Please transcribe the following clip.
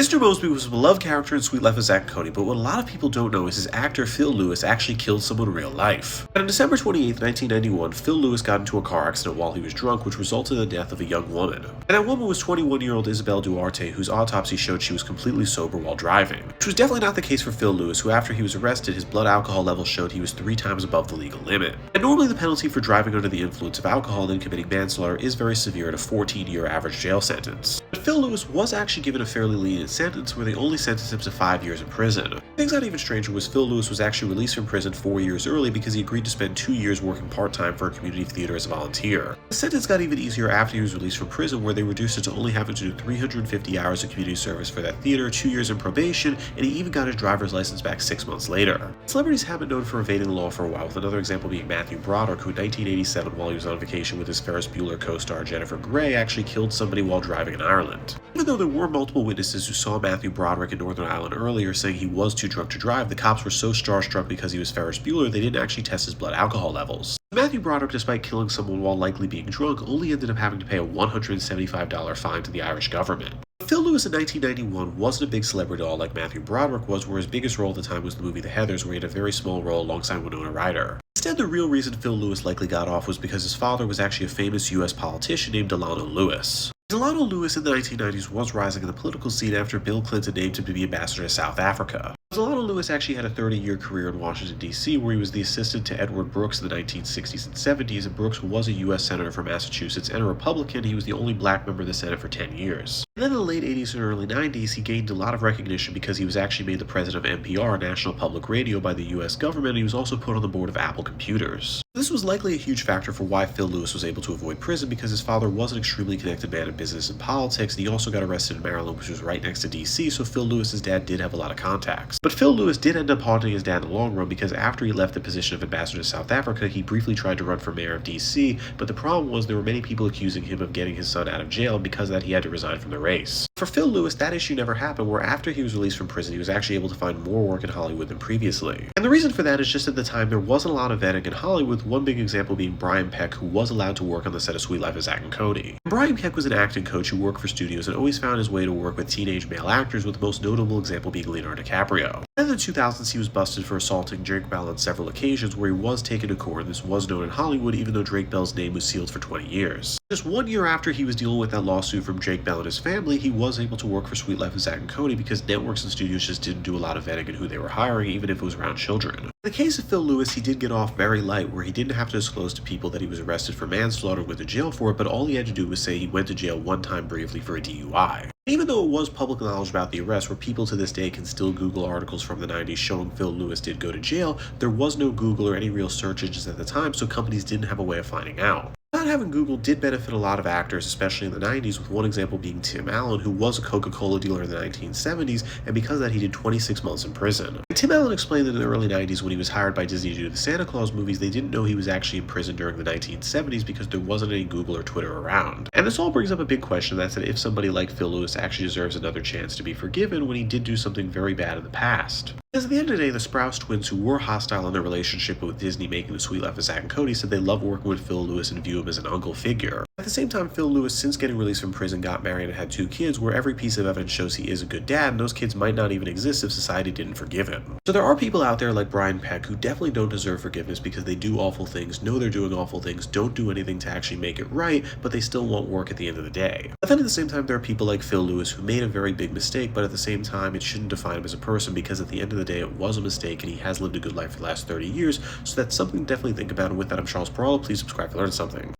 Mr. Moseby was a beloved character in Sweet Life of Zack and Cody, but what a lot of people don't know is his actor Phil Lewis actually killed someone in real life. And on December 28, 1991, Phil Lewis got into a car accident while he was drunk, which resulted in the death of a young woman. And that woman was 21-year-old Isabel Duarte, whose autopsy showed she was completely sober while driving. Which was definitely not the case for Phil Lewis, who after he was arrested, his blood alcohol level showed he was 3 times above the legal limit. And normally the penalty for driving under the influence of alcohol and committing manslaughter is very severe at a 14-year average jail sentence. But Phil Lewis was actually given a fairly lenient sentence where they only sentenced him to 5 years in prison. Things got even stranger was Phil Lewis was actually released from prison 4 years early because he agreed to spend 2 years working part-time for a community theater as a volunteer. The sentence got even easier after he was released from prison, where they reduced it to only having to do 350 hours of community service for that theater, 2 years in probation, and he even got his driver's license back 6 months later. Celebrities have been known for evading the law for a while, with another example being Matthew Broderick, who in 1987, while he was on vacation with his Ferris Bueller co-star Jennifer Grey, actually killed somebody while driving in Ireland. Even though there were multiple witnesses who saw Matthew Broderick in Northern Ireland earlier saying he was too drunk to drive, the cops were so starstruck because he was Ferris Bueller they didn't actually test his blood alcohol levels. Matthew Broderick, despite killing someone while likely being drunk, only ended up having to pay a $175 fine to the Irish government. Phil Lewis in 1991 wasn't a big celebrity at all like Matthew Broderick was, where his biggest role at the time was the movie The Heathers, where he had a very small role alongside Winona Ryder. Instead, the real reason Phil Lewis likely got off was because his father was actually a famous US politician named Delano Lewis. Delano Lewis in the 1990s was rising in the political scene after Bill Clinton named him to be ambassador to South Africa. Delano Lewis actually had a 30-year career in Washington, D.C., where he was the assistant to Edward Brooks in the 1960s and 70s, and Brooks was a U.S. Senator from Massachusetts and a Republican. He was the only black member of the Senate for 10 years. And then in the late 80s and early 90s, he gained a lot of recognition because he was actually made the president of NPR, National Public Radio, by the U.S. government, and he was also put on the board of Apple Computers. This was likely a huge factor for why Phil Lewis was able to avoid prison, because his father was an extremely connected man in business and politics, and he also got arrested in Maryland, which was right next to D.C., so Phil Lewis's dad did have a lot of contacts. But Phil Lewis did end up haunting his dad in the long run, because after he left the position of ambassador to South Africa, he briefly tried to run for mayor of D.C., but the problem was there were many people accusing him of getting his son out of jail, and because of that he had to resign from the race. For Phil Lewis, that issue never happened, where after he was released from prison, he was actually able to find more work in Hollywood than previously. And the reason for that is just at the time there wasn't a lot of vetting in Hollywood, one big example being Brian Peck, who was allowed to work on the set of Sweet Life of Zack and Cody. Brian Peck was an acting coach who worked for studios and always found his way to work with teenage male actors, with the most notable example being Leonardo DiCaprio. And in the 2000s, he was busted for assaulting Drake Bell on several occasions, where he was taken to court, and this was known in Hollywood, even though Drake Bell's name was sealed for 20 years. Just 1 year after he was dealing with that lawsuit from Drake Bell and his family, he was able to work for Sweet Life of Zack and Cody because networks and studios just didn't do a lot of vetting in who they were hiring, even if it was around children. In the case of Phil Lewis, he did get off very light, where he didn't have to disclose to people that he was arrested for manslaughter and went to jail for it, but all he had to do was say he went to jail one time briefly for a DUI. Even though it was public knowledge about the arrest, where people to this day can still Google articles from the 90s showing Phil Lewis did go to jail, there was no Google or any real search engines at the time, so companies didn't have a way of finding out. Not having Google did benefit a lot of actors, especially in the 90s, with one example being Tim Allen, who was a Coca-Cola dealer in the 1970s, and because of that he did 26 months in prison. And Tim Allen explained that in the early 90s, when he was hired by Disney to do the Santa Claus movies, they didn't know he was actually in prison during the 1970s because there wasn't any Google or Twitter around. And this all brings up a big question, that's that if somebody like Phil Lewis actually deserves another chance to be forgiven when he did do something very bad in the past. Because at the end of the day, the Sprouse twins, who were hostile in their relationship with Disney making the Sweet Life of Zack and Cody, said they love working with Phil Lewis and view him as an uncle figure. At the same time, Phil Lewis, since getting released from prison, got married and had 2 kids, where every piece of evidence shows he is a good dad, and those kids might not even exist if society didn't forgive him. So there are people out there like Brian Peck who definitely don't deserve forgiveness because they do awful things, know they're doing awful things, don't do anything to actually make it right, but they still want work at the end of the day. But then at the same time, there are people like Phil Lewis who made a very big mistake, but at the same time, it shouldn't define him as a person, because at the end of the day, it was a mistake, and he has lived a good life for the last 30 years, so that's something to definitely think about. And with that, I'm Charles Peralta. Please subscribe to learn something.